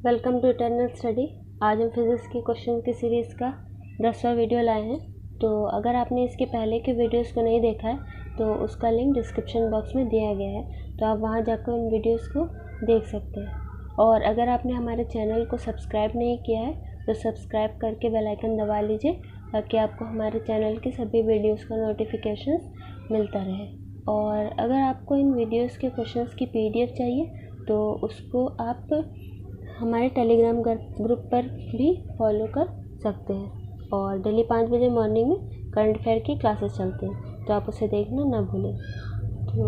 Welcome to eternal study. आज हम physics की क्वेश्चन की सीरीज़ का 10वां वीडियो लाए हैं। तो अगर आपने इसके पहले के वीडियोस को नहीं देखा है तो उसका लिंक डिस्क्रिप्शन बॉक्स में दिया गया है, तो आप वहां जाकर उन वीडियोस को देख सकते हैं। और अगर आपने हमारे चैनल को सब्सक्राइब नहीं किया है तो सब्सक्राइब करके बेल आइकन दबा लीजिए ताकि आपको हमारे चैनल की सभी वीडियोज़ का नोटिफिकेशन मिलता रहे। और अगर आपको इन वीडियोज़ के क्वेश्चंस की PDF चाहिए तो उसको आप हमारे टेलीग्राम ग्रुप पर भी फॉलो कर सकते हैं। और डेली 5 बजे मॉर्निंग में करंट अफेयर की क्लासेस चलती हैं, तो आप उसे देखना ना भूलें। तो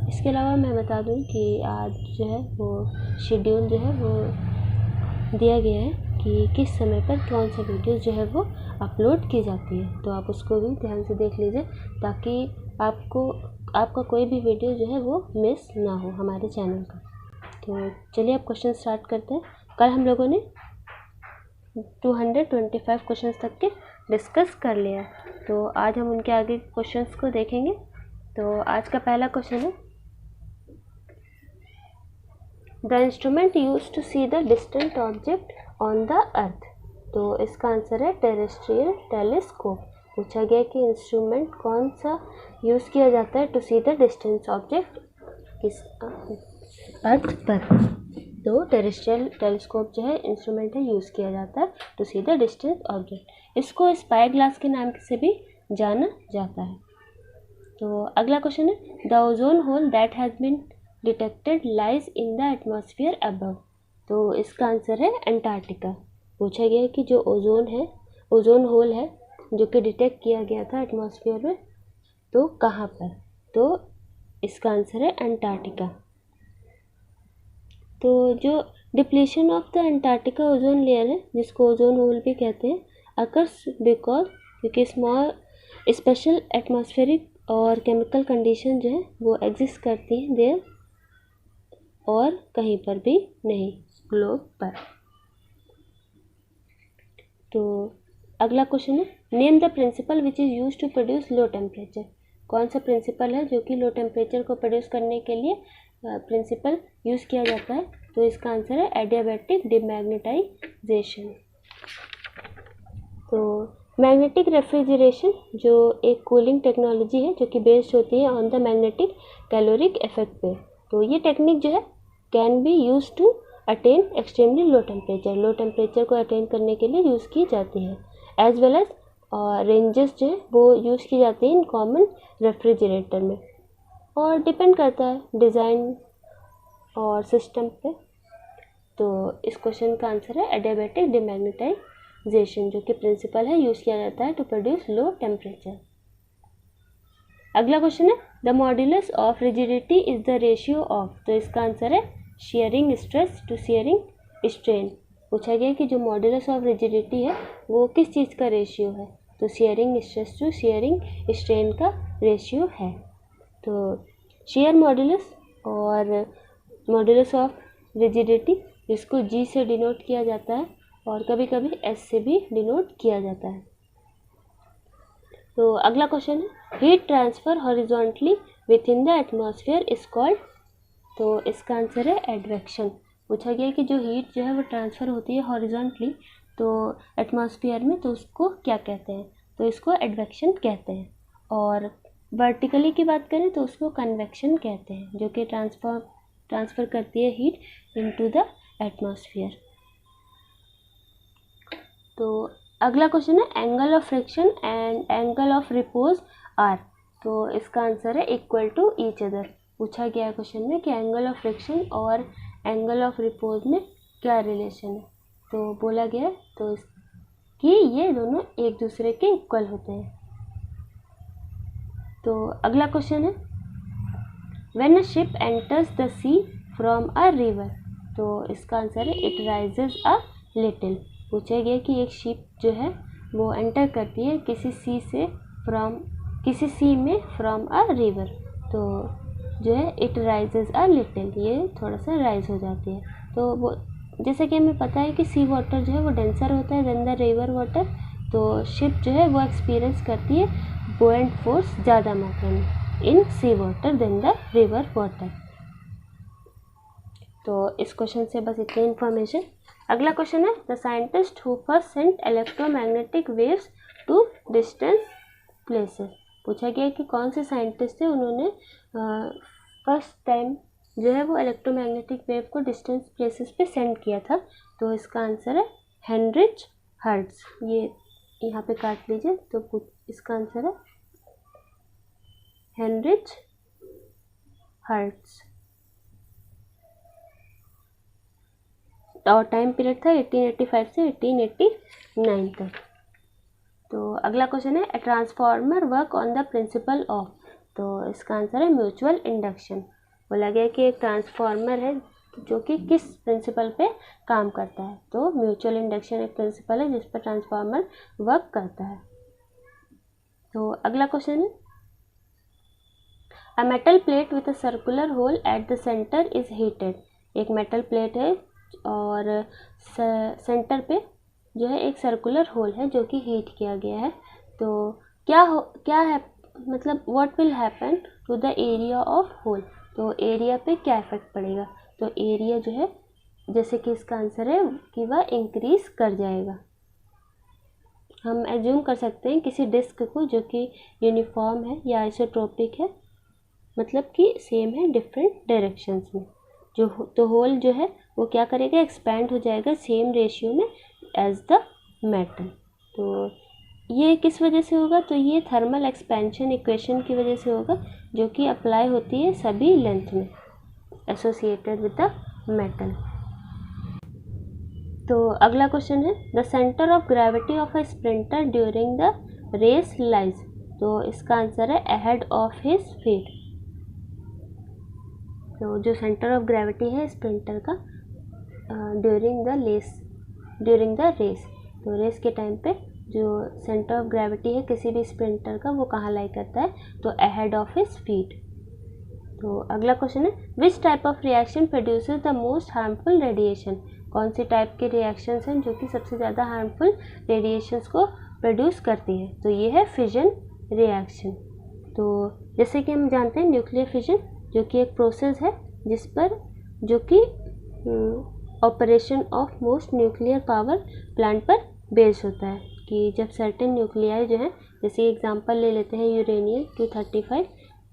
इसके अलावा मैं बता दूं कि आज जो है वो शेड्यूल जो है वो दिया गया है कि किस समय पर कौन सा वीडियो जो है वो अपलोड की जाती है, तो आप उसको भी ध्यान से देख लीजिए ताकि आपका कोई भी वीडियो जो है वो मिस ना हो हमारे चैनल का। तो चलिए अब क्वेश्चन स्टार्ट करते हैं। कल हम लोगों ने 225 क्वेश्चंस तक के डिस्कस कर लिया, तो आज हम उनके आगे क्वेश्चंस को देखेंगे। तो आज का पहला क्वेश्चन है, the instrument used to see the distant object on the earth. तो इसका आंसर है टेरेस्ट्रियल टेलीस्कोप। पूछा गया कि इंस्ट्रूमेंट कौन सा यूज़ किया जाता है to see the distant object किस अर्थ पर। तो टेरेस्ट्रियल टेलीस्कोप जो है इंस्ट्रूमेंट है यूज़ किया जाता है to see the distant object. इसको स्पाई ग्लास के नाम से भी जाना जाता है। तो अगला क्वेश्चन है, the ozone hole that has been detected lies in the atmosphere above. तो इसका आंसर है अंटार्कटिका। पूछा गया कि जो ओजोन होल है जो कि डिटेक्ट किया गया था एटमॉस्फेयर में, तो कहाँ पर। तो इसका आंसर है अंटार्कटिका। तो जो depletion of the Antarctica ozone layer है, जिसको ओजोन होल भी कहते हैं, अकर्स क्योंकि स्मॉल स्पेशल एटमॉस्फेरिक और केमिकल कंडीशन जो है वो एग्जिस्ट करती हैं देयर और कहीं पर भी नहीं ग्लोब पर। तो अगला क्वेश्चन है, name the principle which is use to produce low temperature. कौन सा प्रिंसिपल है जो कि लो टेम्परेचर को प्रोड्यूस करने के लिए प्रिंसिपल यूज़ किया जाता है। तो इसका आंसर है एडियाबैटिक डिमैग्नेटाइजेशन। तो मैग्नेटिक रेफ्रिजरेशन जो एक कूलिंग टेक्नोलॉजी है जो कि बेस्ड होती है on the magnetic caloric effect पे। तो ये टेक्निक जो है can be use to attain extremely low temperature. Low temperature को अटेन करने के लिए यूज़ की जाती है। एज वेल एज रेंजेस जो है वो यूज़ की जाती है इन कॉमन रेफ्रिजरेटर में। और डिपेंड करता है डिज़ाइन और सिस्टम पे। तो इस क्वेश्चन का आंसर है एडियाबैटिक डिमैग्नेटाइजेशन, जो कि प्रिंसिपल है यूज़ किया जाता है टू प्रोड्यूस लो टेम्परेचर। अगला क्वेश्चन है, the modulus of rigidity is the ratio of. तो इसका आंसर है shearing stress to shearing strain. पूछा गया कि जो मॉड्यूलस ऑफ रिजिडिटी है वो किस चीज़ का रेशियो है। तो shearing stress to shearing strain का रेशियो है। तो शियर मॉड्यूलस और मॉड्यूलस ऑफ रिजिडिटी, जिसको G से डिनोट किया जाता है और कभी कभी S से भी डिनोट किया जाता है। तो अगला क्वेश्चन है, heat transfer horizontally with in the atmosphere is called. तो इसका आंसर है एडवेक्शन। पूछा गया कि जो हीट जो है वो ट्रांसफ़र होती है हॉरिजॉन्टली तो एटमॉस्फेयर में, तो उसको क्या कहते हैं। तो इसको एडवेक्शन कहते हैं। और वर्टिकली की बात करें तो उसको कन्वेक्शन कहते हैं, जो कि ट्रांसफ़र करती है हीट इनटू द एटमॉस्फेयर। तो अगला क्वेश्चन है, angle of friction and angle of repose are. तो इसका आंसर है इक्वल टू ईच अदर। पूछा गया है क्वेश्चन में कि एंगल ऑफ फ्रिक्शन और एंगल ऑफ रिपोज में क्या रिलेशन है। तो बोला गया है तो कि ये दोनों एक दूसरे के इक्वल होते हैं। तो अगला क्वेश्चन है, when a ship enters the sea from a river. तो इसका आंसर है इट राइजेस अ लिटिल। पूछा गया कि एक शिप जो है वो एंटर करती है किसी सी में फ्रॉम अ रिवर, तो जो है इट राइजेस अ लिटिल, ये थोड़ा सा राइज हो जाती है। तो वो जैसे कि हमें पता है कि सी वाटर जो है वो डेंसर होता है देन द रिवर वाटर, तो शिप जो है वो एक्सपीरियंस करती है बुओयंट फोर्स ज़्यादा मात्रा में in sea water than the river water. तो इस क्वेश्चन से बस इतनी इन्फॉर्मेशन। अगला क्वेश्चन है the scientist who first sent electromagnetic waves to distance places. पूछा गया कि कौन से साइंटिस्ट थे, उन्होंने फर्स्ट टाइम जो है वो इलेक्ट्रोमैग्नेटिक वेव को डिस्टेंस प्लेसेस पे सेंड किया था। तो इसका आंसर है हेनरिच हर्ट्ज। ये यहाँ पे काट लीजिए। तो इसका आंसर है हेनरिच हर्ट्ज। और टाइम पीरियड था 1885 से 1889 तक। तो अगला क्वेश्चन है a transformer work on the principle of. तो इसका आंसर है म्यूचुअल इंडक्शन। बोला गया कि एक ट्रांसफार्मर है जो कि किस प्रिंसिपल पे काम करता है। तो म्यूचुअल इंडक्शन एक प्रिंसिपल है जिस पर ट्रांसफार्मर वर्क करता है। तो अगला क्वेश्चन है a metal plate with a circular hole at the centre is heated. एक मेटल प्लेट है और सेंटर पे जो है एक सर्कुलर होल है जो कि हीट किया गया है। तो क्या है मतलब what will happen to the area of hole. तो एरिया पे क्या इफेक्ट पड़ेगा। तो एरिया जो है जैसे कि इसका आंसर है कि वह इंक्रीज कर जाएगा। हम एज्यूम कर सकते हैं किसी डिस्क को जो कि यूनिफॉर्म है या आइसोट्रोपिक है, मतलब कि सेम है डिफरेंट डायरेक्शंस में। तो होल जो है वो क्या करेगा, एक्सपैंड हो जाएगा सेम रेशियो में एज द मेटल। तो ये किस वजह से होगा, तो ये थर्मल एक्सपेंशन इक्वेशन की वजह से होगा जो कि अप्लाई होती है सभी लेंथ में एसोसिएटेड विद द मेटल। तो अगला क्वेश्चन है the centre of gravity of a sprinter during the race lies. तो इसका आंसर है अहेड ऑफ हिज फीट। तो जो सेंटर ऑफ ग्रेविटी है स्प्रिंटर का ड्यूरिंग द रेस, तो रेस के टाइम पे जो सेंटर ऑफ ग्रेविटी है किसी भी स्प्रिंटर का वो कहाँ लाई करता है, तो अहेड ऑफ हिज फीट। तो अगला क्वेश्चन है which type of reaction produces the most harmful radiation. कौन सी टाइप के रिएक्शंस हैं जो कि सबसे ज़्यादा हार्मफुल रेडिएशंस को प्रोड्यूस करती है। तो ये है फिजन रिएक्शन। तो जैसे कि हम जानते हैं न्यूक्लियर फिजन जो कि एक प्रोसेस है जिस पर जो कि operation of most nuclear power plant पर बेस्ड होता है कि जब सर्टेन न्यूक्लियाई जो है, जैसे एग्जांपल ले लेते हैं यूरेनियम 235,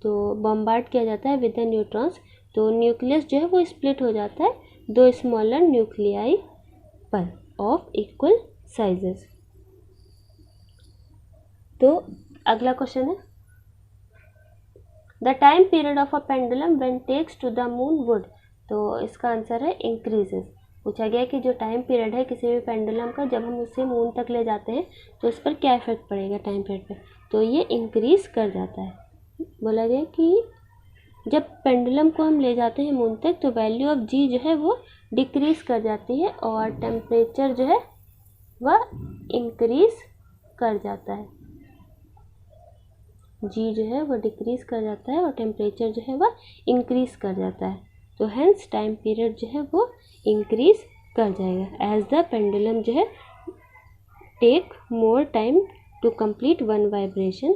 तो बम्बार्ड किया जाता है विद द न्यूट्रॉन्स। तो न्यूक्लियस जो है वो स्प्लिट हो जाता है दो स्मॉलर न्यूक्लियाई पर ऑफ इक्वल साइजेस। तो अगला क्वेश्चन है the time period of a pendulum when takes to the moon would. तो इसका आंसर है इंक्रीजेस। पूछा गया कि जो टाइम पीरियड है किसी भी पेंडुलम का जब हम उसे मून तक ले जाते हैं तो उस पर क्या इफेक्ट पड़ेगा टाइम पीरियड पे, तो ये इंक्रीज कर जाता है। बोला गया कि जब पेंडुलम को हम ले जाते हैं मून तक तो वैल्यू ऑफ जी जो है वो डिक्रीज कर जाती है और टेम्परेचर जो है वह इंक्रीज कर जाता है। जी जो है वो डिक्रीज कर जाता है और टेम्परेचर जो है वह इंक्रीज कर जाता है। तो हेंस टाइम पीरियड जो है वो इंक्रीज कर जाएगा एज द पेंडुलम जो है take more time to complete one vibration.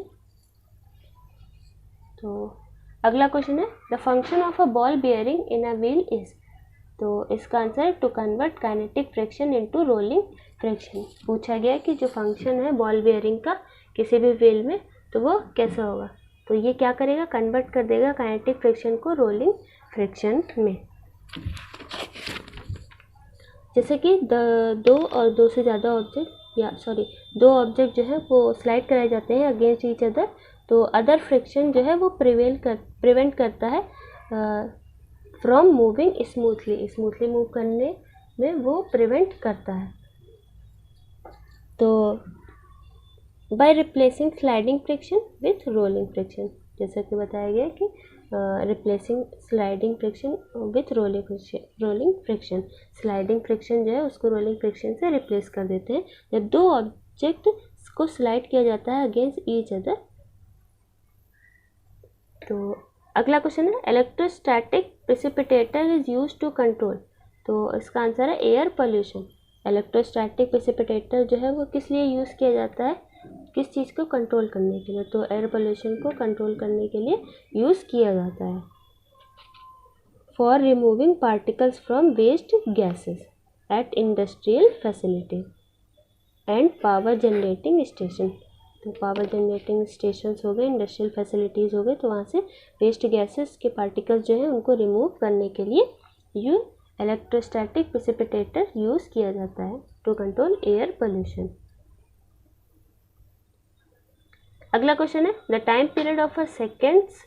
तो अगला क्वेश्चन है the function of a ball bearing in a wheel is. तो इसका आंसर है to convert kinetic friction into rolling friction. पूछा गया कि जो फंक्शन है बॉल बेयरिंग का किसी भी व्हील में तो वो कैसा होगा, तो ये क्या करेगा, कन्वर्ट कर देगा काइनेटिक फ्रिक्शन को रोलिंग फ्रिक्शन में। जैसे कि दो और दो से ज़्यादा ऑब्जेक्ट दो ऑब्जेक्ट जो है वो स्लाइड कराए जाते हैं अगेंस्ट ईच अदर, तो अदर फ्रिक्शन जो है वो प्रिवेंट करता है फ्रॉम मूविंग स्मूथली मूव करने में वो प्रिवेंट करता है। तो by replacing sliding friction with rolling friction, जैसा कि बताया गया कि replacing sliding friction with rolling friction, sliding friction जो है उसको रोलिंग फ्रिक्शन से रिप्लेस कर देते हैं जब दो ऑब्जेक्ट को स्लाइड किया जाता है अगेंस्ट ईच अदर। तो अगला क्वेश्चन है electrostatic precipitator is used to control. तो इसका आंसर है एयर पोल्यूशन। इलेक्ट्रोस्टैटिक प्रेसिपिटेटर जो है वो किस लिए यूज़ किया जाता है, किस चीज़ को कंट्रोल करने के लिए, तो एयर पोल्यूशन को कंट्रोल करने के लिए यूज़ किया जाता है। For removing particles from waste gases at industrial facility and power generating station. तो पावर जनरेटिंग स्टेशंस हो गए, इंडस्ट्रियल फैसिलिटीज़ हो गए, तो वहाँ से वेस्ट गैसेस के पार्टिकल्स जो हैं उनको रिमूव करने के लिए ये इलेक्ट्रोस्टैटिक प्रेसिपिटेटर यूज़ किया जाता है टू कंट्रोल एयर पोल्यूशन। अगला क्वेश्चन है the time period of a seconds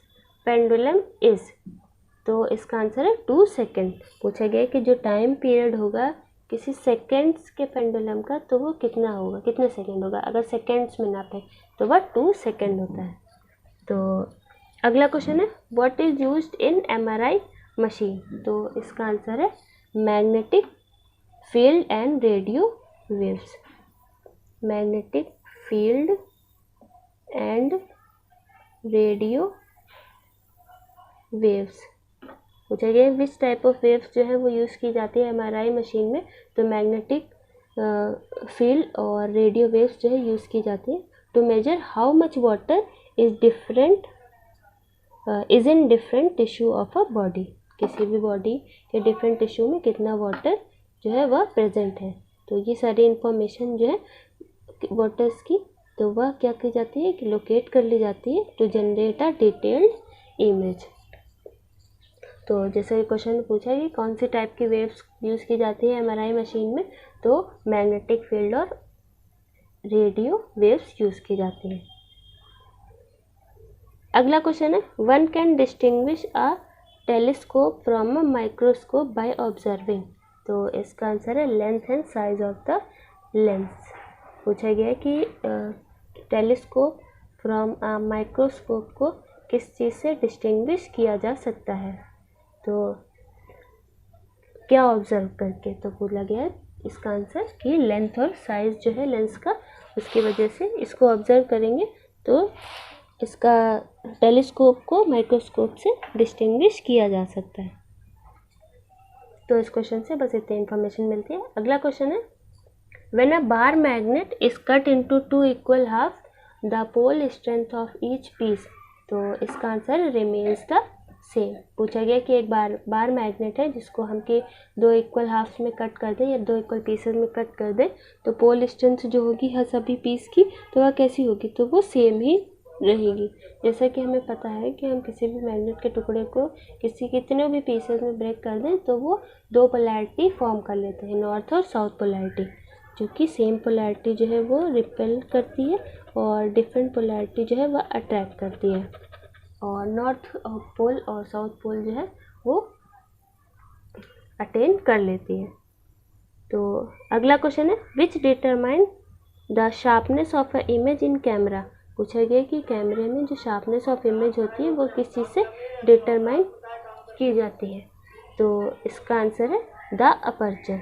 pendulum is. तो इसका आंसर है 2 सेकेंड। पूछा गया कि जो टाइम पीरियड होगा किसी सेकेंड्स के पेंडुलम का तो वो कितना होगा, कितने सेकेंड होगा। अगर सेकेंड्स में नापे तो वह 2 सेकेंड होता है। तो अगला क्वेश्चन है what is used in MRI machine. तो इसका आंसर है magnetic field and radio waves. Magnetic field and radio waves. पूछा गया विच टाइप ऑफ वेव्स जो है वो यूज़ की जाती है एमआरआई मशीन में। तो मैग्नेटिक फील्ड और रेडियो वेव्स जो है यूज़ की जाती है to measure how much water is in different tissue of a body. किसी भी बॉडी के डिफरेंट टिश्यू में कितना वाटर जो है वह प्रेजेंट है। तो ये सारी इंफॉर्मेशन जो है वाटर्स की तो वह क्या की जाती है कि लोकेट कर ली जाती है to generate a detailed image. तो जैसे क्वेश्चन में पूछा है कि कौन सी टाइप की वेव्स यूज़ की जाती है एमआरआई मशीन में, तो मैग्नेटिक फील्ड और रेडियो वेव्स यूज़ की जाती है। अगला क्वेश्चन है one can distinguish a telescope from a microscope by observing. तो इसका आंसर है length and size of the lens. पूछा गया है कि टेलीस्कोप फ्रॉम अ माइक्रोस्कोप को किस चीज़ से डिस्टिंग्विश किया जा सकता है। तो क्या ऑब्जर्व करके। तो बोला गया है इसका आंसर कि लेंथ और साइज जो है लेंस का, उसकी वजह से इसको ऑब्जर्व करेंगे तो इसका टेलीस्कोप को माइक्रोस्कोप से डिस्टिंग्विश किया जा सकता है। तो इस क्वेश्चन से बस इतनी इन्फॉर्मेशन मिलती है। अगला क्वेश्चन है when a bar magnet is cut into 2 equal half the pole strength of each piece. तो इसका आंसर रिमेन्स द सेम। पूछा गया कि एक बार मैग्नेट है जिसको हम के 2 इक्वल हाफ्स में कट कर दें या 2 इक्वल पीसेस में कट कर दें तो पोल स्ट्रेंथ जो होगी हर सभी पीस की तो वह कैसी होगी, तो वो सेम ही रहेगी। जैसा कि हमें पता है कि हम किसी भी मैग्नेट के टुकड़े को कितने भी पीसेस में ब्रेक कर दें तो वो 2 पोलैरिटी फॉर्म कर लेते हैं, नॉर्थ और साउथ पोलैरिटी, जो कि सेम पोलैरिटी जो है वो रिपेल करती है और डिफरेंट पोलैरिटी जो है वह अट्रैक्ट करती है। और नॉर्थ पोल और साउथ पोल जो है वो अटेन कर लेती है। तो अगला क्वेश्चन है विच determine the sharpness of a image in camera. पूछा गया कि कैमरे में जो शार्पनेस ऑफ इमेज होती है वो किस चीज़ से डिटरमाइन की जाती है। तो इसका आंसर है द अपर्चर।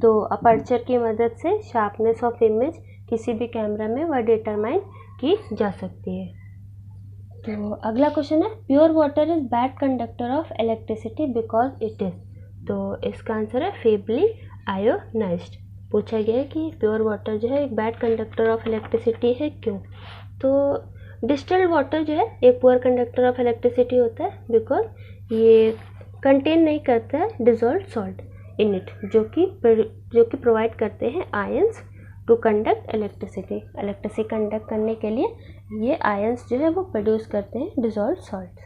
तो अपर्चर की मदद से शार्पनेस ऑफ इमेज किसी भी कैमरा में वह डिटरमाइन की जा सकती है। तो अगला क्वेश्चन है pure water is bad conductor of electricity because it is. तो इसका आंसर है फेबली आयोनाइज्ड। पूछा गया है कि प्योर वाटर जो है एक बैड कंडक्टर ऑफ इलेक्ट्रिसिटी है, क्यों। तो डिस्टिल्ड वाटर जो है एक पुअर कंडक्टर ऑफ इलेक्ट्रिसिटी होता है बिकॉज ये कंटेन नहीं करता है डिजॉल्व सॉल्ट इन इट, जो कि प्रोवाइड करते हैं ions to conduct electricity. Electricity conduct करने के लिए ये आयंस जो है वो प्रोड्यूस करते हैं डिजॉल्व सॉल्ट।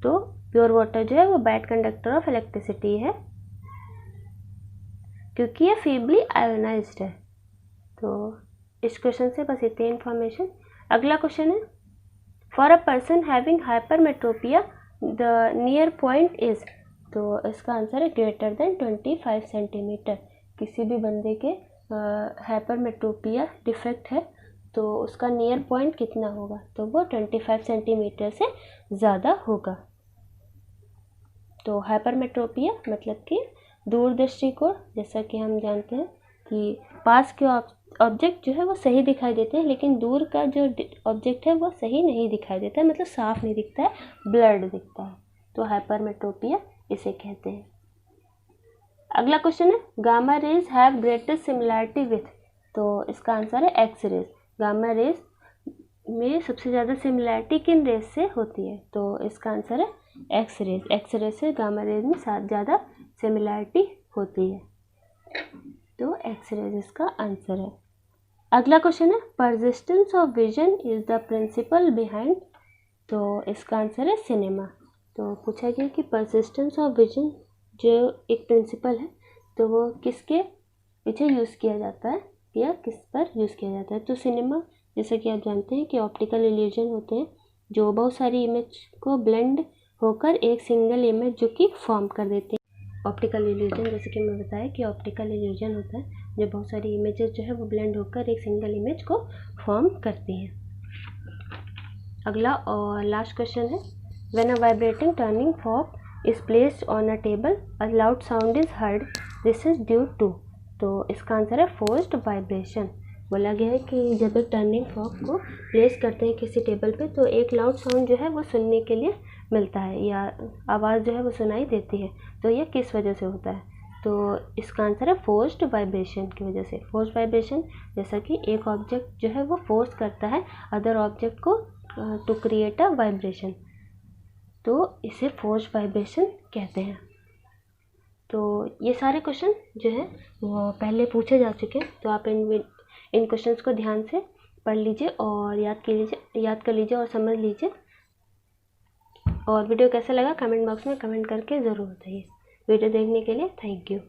तो प्योर वाटर जो है वो बैड कंडक्टर ऑफ इलेक्ट्रिसिटी है क्योंकि ये फीबली आयोनाइज्ड है। तो इस क्वेश्चन से बस इतनी इन्फॉर्मेशन। अगला क्वेश्चन है for a person having hypermetropia the near point is. तो इसका आंसर है ग्रेटर देन 25 सेंटीमीटर। किसी भी बंदे के हाइपरमेट्रोपिया डिफेक्ट है तो उसका नियर पॉइंट कितना होगा, तो वो 25 सेंटीमीटर से ज़्यादा होगा। तो हाइपरमेट्रोपिया मतलब कि दूरदृष्टि को, जैसा कि हम जानते हैं कि पास के ऑब्जेक्ट जो है वो सही दिखाई देते हैं लेकिन दूर का जो ऑब्जेक्ट है वो सही नहीं दिखाई देता है, मतलब साफ नहीं दिखता है, ब्लर्ड दिखता है। तो हाइपरमेट्रोपिया इसे कहते हैं। अगला क्वेश्चन है gamma rays have greatest similarity with. तो इसका आंसर है एक्स रेज। गामा रेज में सबसे ज़्यादा सिमिलैरिटी किन रेज से होती है, तो इसका आंसर है एक्स रेज। एक्स रेज से गामा रेज में ज़्यादा सिमिलैरिटी होती है, तो एक्स रेज इसका आंसर है। अगला क्वेश्चन है persistence of vision is the principle behind, तो इसका आंसर है सिनेमा। तो पूछा गया कि परसिस्टेंस ऑफ विजन जो एक प्रिंसिपल है तो वो किसके पीछे यूज़ किया जाता है या किस पर यूज़ किया जाता है। तो सिनेमा, जैसा कि आप जानते हैं कि ऑप्टिकल इल्यूजन होते हैं जो बहुत सारी इमेज को ब्लेंड होकर एक सिंगल इमेज जो कि फॉर्म कर देते हैं। ऑप्टिकल इल्यूजन, जैसे कि मैं बताया कि ऑप्टिकल इल्यूजन होता है जो बहुत सारी इमेजेस जो है वो ब्लेंड होकर एक सिंगल इमेज को फॉर्म करती हैं। अगला और लास्ट क्वेश्चन है when a vibrating turning fork is placed on a table a loud sound is heard, this is due to, तो इसका आंसर है फोर्स्ड वाइब्रेशन। बोला गया है कि जब एक टर्निंग फॉर्क को प्लेस करते हैं किसी टेबल पे तो एक लाउड साउंड जो है वो सुनने के लिए मिलता है या आवाज़ जो है वो सुनाई देती है, तो यह किस वजह से होता है। तो इसका आंसर है फोर्स्ड वाइब्रेशन की वजह से। फोर्स्ड वाइब्रेशन जैसा कि एक ऑब्जेक्ट जो है वो फोर्स करता है अदर ऑब्जेक्ट को टू क्रिएट अ वाइब्रेशन, तो इसे फोर्स्ड वाइब्रेशन कहते हैं। तो ये सारे क्वेश्चन जो है वो पहले पूछे जा चुके हैं, तो आप इन क्वेश्चंस को ध्यान से पढ़ लीजिए और याद कर लीजिए और समझ लीजिए। और वीडियो कैसा लगा कमेंट बॉक्स में कमेंट करके ज़रूर बताइए। वीडियो देखने के लिए थैंक यू।